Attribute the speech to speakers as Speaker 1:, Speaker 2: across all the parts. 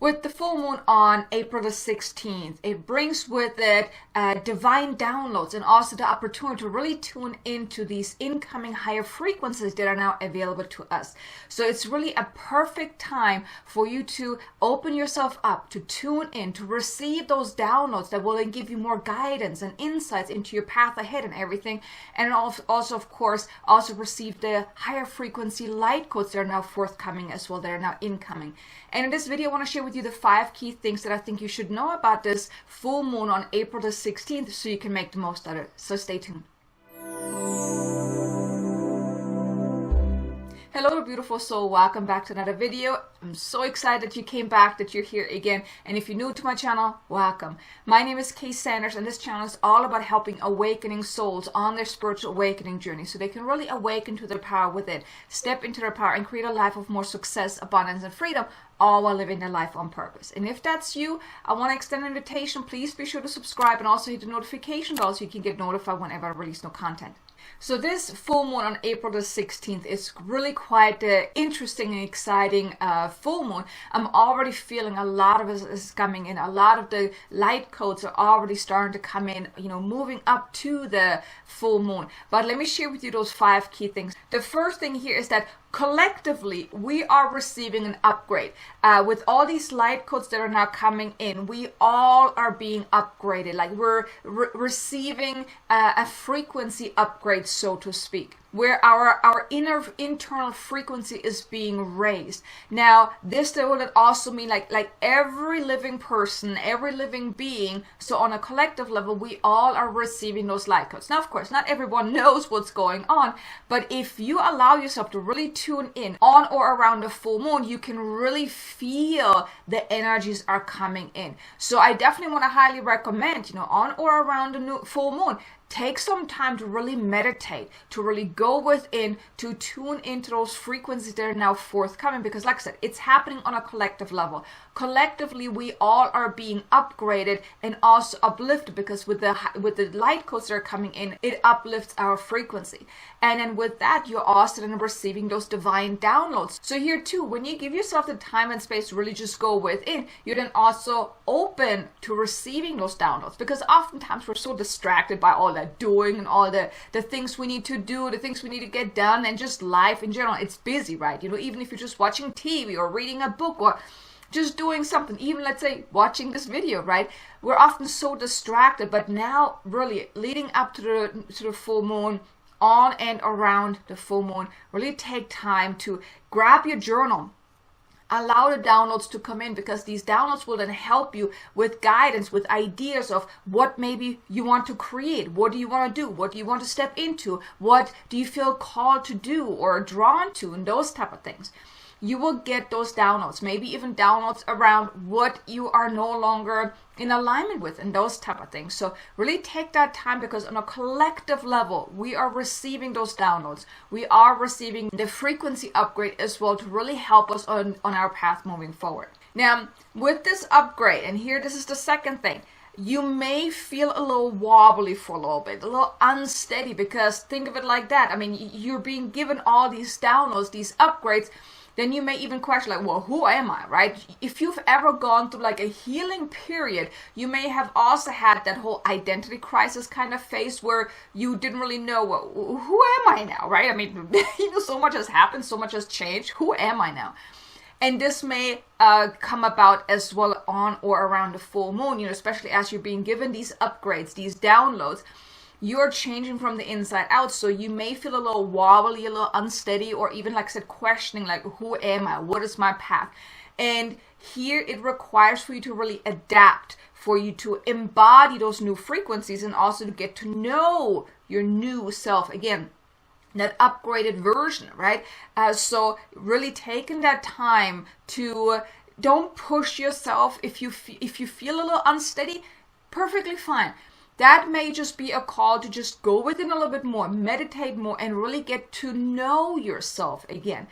Speaker 1: With the full moon on April the 16th, it brings with it divine downloads and also the opportunity to really tune into these incoming higher frequencies that are now available to us. So it's really a perfect time for you to open yourself up, to tune in, to receive those downloads that will then give you more guidance and insights into your path ahead and everything. And also, of course, also receive the higher frequency light codes that are now forthcoming as well, that are now incoming. And in this video, I want to share with you the 5 key things that I think you should know about this full moon on April the 16th so you can make the most of it. So stay tuned. Hello beautiful soul, welcome back to another video. I'm so excited that you came back, that you're here again, and if you're new to my channel, welcome. My name is Kay Sanders, and this channel is all about helping awakening souls on their spiritual awakening journey so they can really awaken to their power within, step into their power, and create a life of more success, abundance, and freedom, all while living their life on purpose. And if that's you, I want to extend an invitation. Please be sure to subscribe and also hit the notification bell so you can get notified whenever I release new content. So this full moon on April the 16th is really quite interesting and exciting full moon. I'm already feeling a lot of it is coming in. A lot of the light codes are already starting to come in, moving up to the full moon. But let me share with you those 5 key things. The first thing here is that collectively, we are receiving an upgrade. With all these light codes that are now coming in, we all are being upgraded. Like we're receiving a frequency upgrade, so to speak, where our internal frequency is being raised. Now, this would also mean like every living person, every living being, so on a collective level, we all are receiving those light codes. Now, of course, not everyone knows what's going on, but if you allow yourself to really tune in on or around the full moon, you can really feel the energies are coming in. So I definitely want to highly recommend, on or around the full moon, take some time to really meditate, to really go within, to tune into those frequencies that are now forthcoming. Because like I said, it's happening on a collective level. Collectively, we all are being upgraded and also uplifted, because with the light codes that are coming in, it uplifts our frequency. And then with that, you're also then receiving those divine downloads. So here too, when you give yourself the time and space to really just go within, you're then also open to receiving those downloads. Because oftentimes we're so distracted by all that doing and all the things we need to do, the things we need to get done, and just life in general. It's busy, right? Even if you're just watching TV or reading a book or just doing something, even let's say watching this video, right? We're often so distracted. But now really leading up to the full moon, on and around the full moon, really take time to grab your journal. Allow the downloads to come in, because these downloads will then help you with guidance, with ideas of what maybe you want to create. What do you want to do? What do you want to step into? What do you feel called to do or drawn to, and those type of things. You will get those downloads, maybe even downloads around what you are no longer in alignment with, and those type of things. So really take that time, because on a collective level, we are receiving those downloads. We are receiving the frequency upgrade as well to really help us on our path moving forward. Now, with this upgrade, and here this is the second thing, you may feel a little wobbly for a little bit, a little unsteady, because think of it like that. I mean, you're being given all these downloads, these upgrades. Then you may even question like, well, who am I, right? If you've ever gone through like a healing period, you may have also had that whole identity crisis kind of phase where you didn't really know, well, who am I now, right? I mean, so much has happened, so much has changed. Who am I now? And this may come about as well on or around the full moon, especially as you're being given these upgrades, these downloads. You're changing from the inside out, so you may feel a little wobbly, a little unsteady, or even, like I said, questioning, like, who am I? What is my path? And here it requires for you to really adapt, for you to embody those new frequencies, and also to get to know your new self again, that upgraded version, right? So really taking that time to don't push yourself. If you feel a little unsteady, perfectly fine. That may just be a call to just go within a little bit more, meditate more, and really get to know yourself again.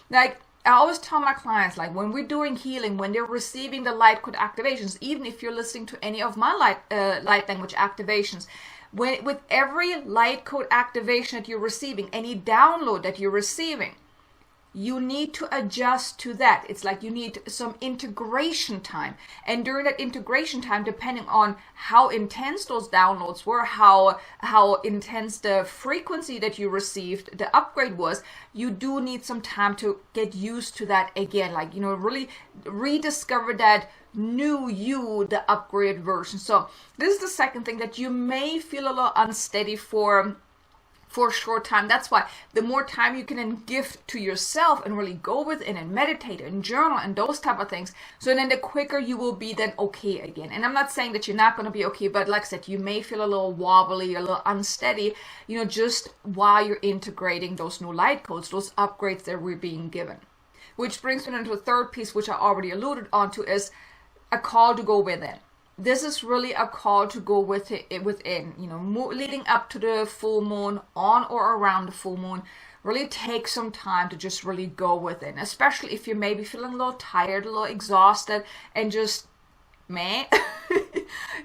Speaker 1: Like I always tell my clients, like when we're doing healing, when they're receiving the light code activations, even if you're listening to any of my light language activations, with every light code activation that you're receiving, any download that you're receiving, you need to adjust to that. It's like you need some integration time. And during that integration time, depending on how intense those downloads were, how intense the frequency that you received, the upgrade was, you do need some time to get used to that again. Like, really rediscover that new you, the upgraded version. So this is the second thing, that you may feel a little unsteady for a short time. That's why the more time you can then give to yourself and really go within and meditate and journal and those type of things, so then the quicker you will be then okay again. And I'm not saying that you're not going to be okay, but like I said, you may feel a little wobbly, a little unsteady, just while you're integrating those new light codes, those upgrades that we're being given. Which brings me into the third piece, which I already alluded onto, is a call to go within. This is really a call to go within, leading up to the full moon, on or around the full moon. Really take some time to just really go within, especially if you're maybe feeling a little tired, a little exhausted, and just,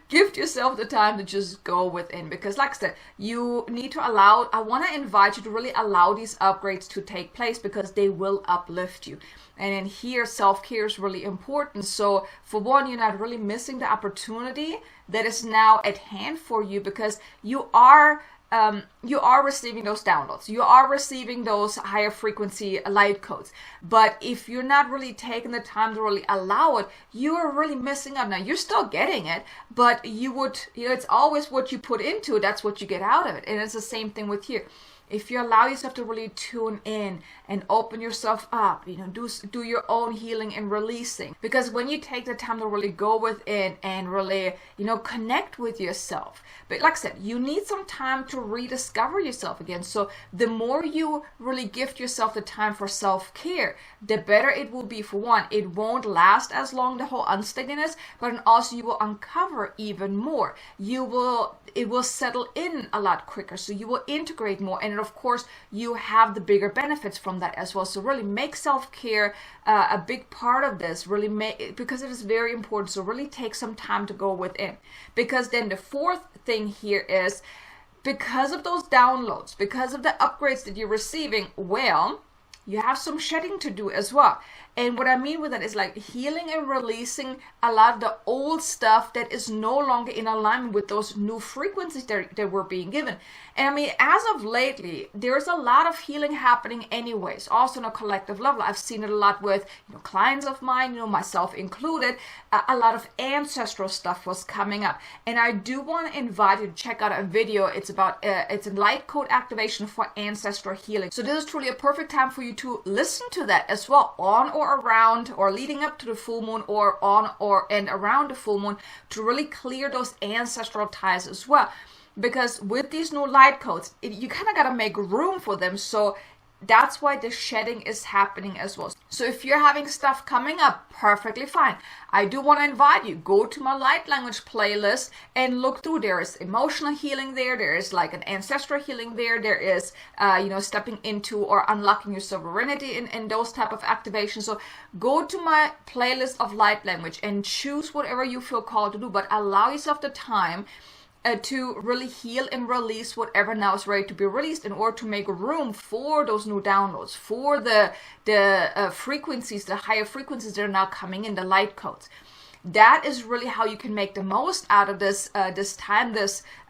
Speaker 1: give yourself the time to just go within. Because like I said, you need to I want to invite you to really allow these upgrades to take place, because they will uplift you. And in here, self-care is really important. So for one, you're not really missing the opportunity that is now at hand for you, because you are receiving those downloads. You are receiving those higher frequency light codes. But if you're not really taking the time to really allow it, you are really missing out. Now, you're still getting it, but it's always what you put into it, that's what you get out of it. And it's the same thing with here. If you allow yourself to really tune in and open yourself up, do your own healing and releasing. Because when you take the time to really go within and really, connect with yourself. But like I said, you need some time to rediscover yourself again. So the more you really gift yourself the time for self-care, the better it will be. For one, it won't last as long, the whole unsteadiness, but also you will uncover even more. It will settle in a lot quicker. So you will integrate more. And of course, you have the bigger benefits from that as well. So really make self-care a big part of this, because it is very important. So really take some time to go within. Because then the fourth thing here is, because of those downloads, because of the upgrades that you're receiving, you have some shedding to do as well. And what I mean with that is like healing and releasing a lot of the old stuff that is no longer in alignment with those new frequencies that we're being given. And I mean, as of lately, there's a lot of healing happening anyways, also on a collective level. I've seen it a lot with clients of mine, myself included. A lot of ancestral stuff was coming up. And I do want to invite you to check out a video. It's a light code activation for ancestral healing. So this is truly a perfect time for you to listen to that as well, on or around or leading up to the full moon, or on and around the full moon, to really clear those ancestral ties as well. Because with these new light codes, you kind of got to make room for them. So that's why the shedding is happening as well. So if you're having stuff coming up, perfectly fine. I do want to invite you, go to my light language playlist and look through. There is emotional healing there. There is like an ancestral healing there. There is, stepping into or unlocking your sovereignty in those type of activations. So go to my playlist of light language and choose whatever you feel called to do, but allow yourself the time to really heal and release whatever now is ready to be released, in order to make room for those new downloads, for the frequencies, the higher frequencies that are now coming in, the light codes. That is really how you can make the most out of this time,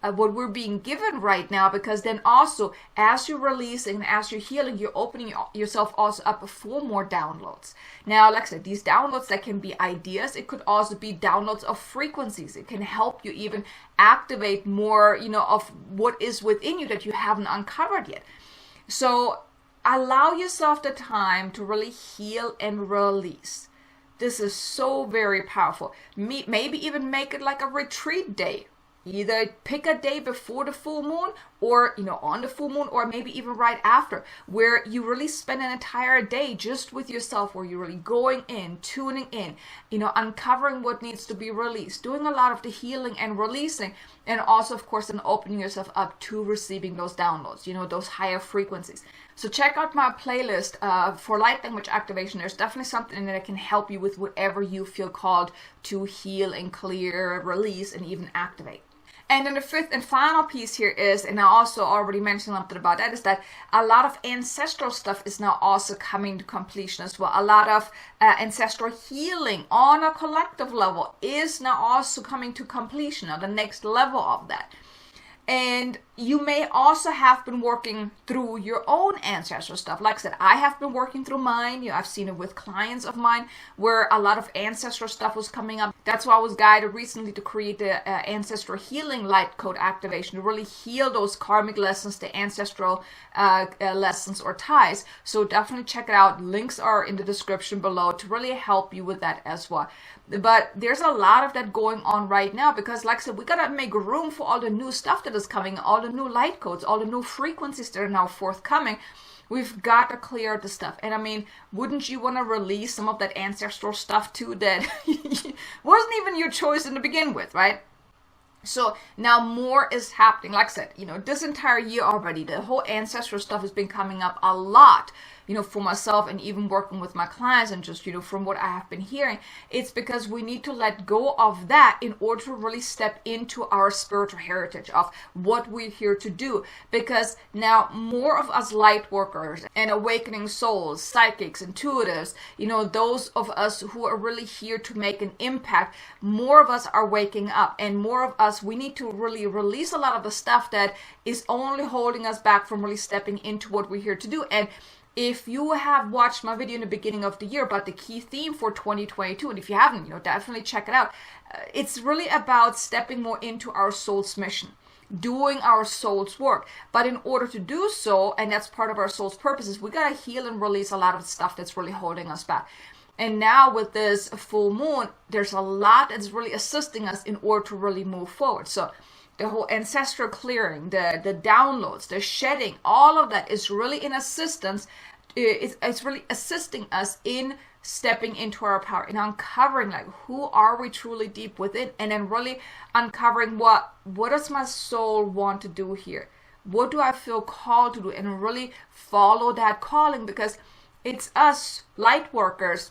Speaker 1: what we're being given right now. Because then also, as you're releasing and as you're healing, you're opening yourself also up for more downloads. Now, like I said, these downloads, that can be ideas. It could also be downloads of frequencies. It can help you even activate more, of what is within you that you haven't uncovered yet. So allow yourself the time to really heal and release. This is so very powerful. Maybe even make it like a retreat day. Either pick a day before the full moon, or on the full moon, or maybe even right after, where you really spend an entire day just with yourself, where you're really going in, tuning in, uncovering what needs to be released, doing a lot of the healing and releasing, and also, of course, then opening yourself up to receiving those downloads, those higher frequencies. So check out my playlist for light language activation. There's definitely something in there that can help you with whatever you feel called to heal and clear, release, and even activate. And then the fifth and final piece here is, and I also already mentioned something about that, is that a lot of ancestral stuff is now also coming to completion as well. A lot of ancestral healing on a collective level is now also coming to completion, or the next level of that. And you may also have been working through your own ancestral stuff. Like I said, I have been working through mine. I've seen it with clients of mine where a lot of ancestral stuff was coming up. That's why I was guided recently to create the Ancestral Healing Light Code Activation to really heal those karmic lessons, the ancestral lessons or ties. So definitely check it out. Links are in the description below to really help you with that as well. But there's a lot of that going on right now because, like I said, we got to make room for all the new stuff that is coming, all the new light codes, all the new frequencies that are now forthcoming. We've got to clear the stuff. And I mean, wouldn't you want to release some of that ancestral stuff too that wasn't even your choice in the begin with, right? So now more is happening. Like I said, this entire year already, the whole ancestral stuff has been coming up a lot, for myself and even working with my clients and just, from what I have been hearing. It's because we need to let go of that in order to really step into our spiritual heritage of what we're here to do. Because now more of us light workers and awakening souls, psychics, intuitives, those of us who are really here to make an impact, more of us are waking up, and more of us, we need to really release a lot of the stuff that is only holding us back from really stepping into what we're here to do. And if you have watched my video in the beginning of the year about the key theme for 2022, and if you haven't, definitely check it out. It's really about stepping more into our soul's mission, doing our soul's work. But in order to do so, and that's part of our soul's purposes, we got to heal and release a lot of stuff that's really holding us back. And now with this full moon, there's a lot that's really assisting us in order to really move forward. So the whole ancestral clearing, the downloads, the shedding, all of that is really in assistance. It's really assisting us in stepping into our power and uncovering who are we truly deep within, and then really uncovering what does my soul want to do here? What do I feel called to do? And really follow that calling, because it's us light workers,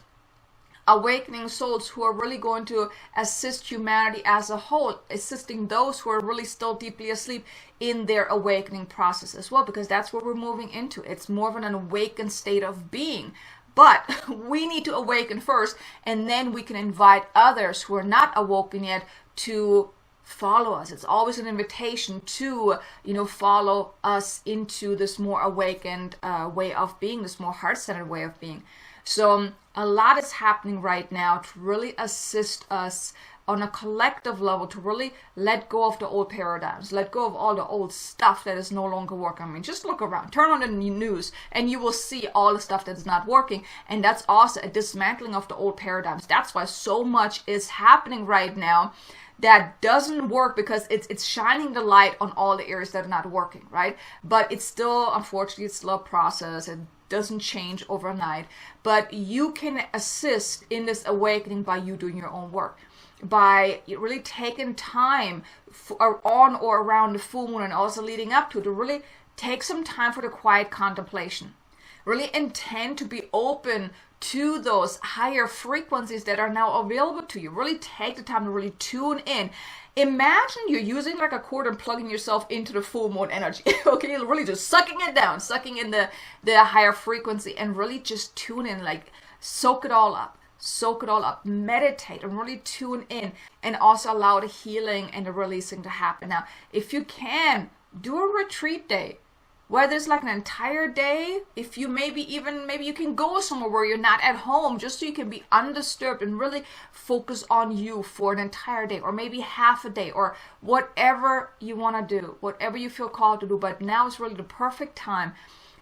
Speaker 1: awakening souls, who are really going to assist humanity as a whole, assisting those who are really still deeply asleep in their awakening process as well, because that's what we're moving into. It's more of an awakened state of being. But we need to awaken first, and then we can invite others who are not awoken yet to follow us. It's always an invitation to, follow us into this more awakened way of being, this more heart-centered way of being. So a lot is happening right now to really assist us on a collective level to really let go of the old paradigms, let go of all the old stuff that is no longer working. I mean, just look around, turn on the news, and you will see all the stuff that's not working. And that's also a dismantling of the old paradigms. That's why so much is happening right now that doesn't work, because it's shining the light on all the areas that are not working, right? But it's still, unfortunately, it's still a process. It doesn't change overnight. But you can assist in this awakening by you doing your own work, by really taking time on or around the full moon and also leading up to really take some time for the quiet contemplation. Really intend to be open to those higher frequencies that are now available to you. Really take the time to really tune in. Imagine you're using a cord and plugging yourself into the full moon energy. Okay, really just sucking it down, sucking in the higher frequency, and really just tune in, soak it all up. Soak it all up, meditate, and really tune in, and also allow the healing and the releasing to happen. Now, if you can, do a retreat day, whether it's an entire day. If you maybe you can go somewhere where you're not at home, just so you can be undisturbed and really focus on you for an entire day, or maybe half a day, or whatever you want to do, whatever you feel called to do. But now is really the perfect time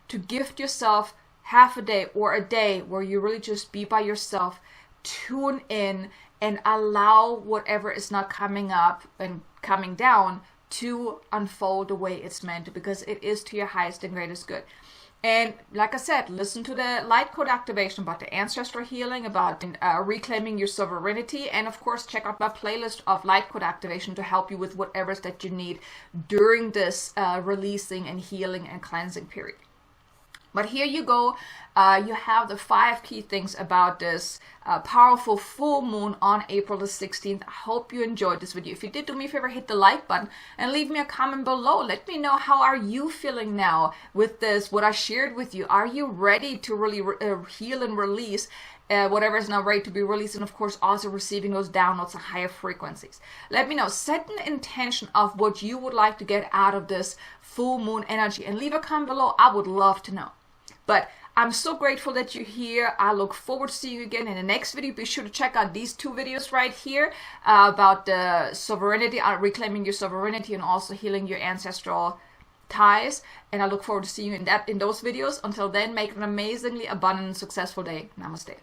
Speaker 1: to gift yourself half a day or a day where you really just be by yourself, tune in, and allow whatever is not coming up and coming down to unfold the way it's meant to, because it is to your highest and greatest good. And like I said, listen to the light code activation about the ancestral healing, about reclaiming your sovereignty, and of course check out my playlist of light code activation to help you with whatever's that you need during this releasing and healing and cleansing period. But here you go. You have the 5 key things about this powerful full moon on April the 16th. I hope you enjoyed this video. If you did, do me a favor, hit the like button and leave me a comment below. Let me know, how are you feeling now with this, what I shared with you? Are you ready to really heal and release whatever is now ready to be released, and of course also receiving those downloads and higher frequencies? Let me know. Set an intention of what you would like to get out of this full moon energy and leave a comment below. I would love to know. But I'm so grateful that you're here. I look forward to seeing you again in the next video. Be sure to check out these 2 videos right here about the sovereignty, reclaiming your sovereignty, and also healing your ancestral ties. And I look forward to seeing you in those videos. Until then, make an amazingly abundant and successful day. Namaste.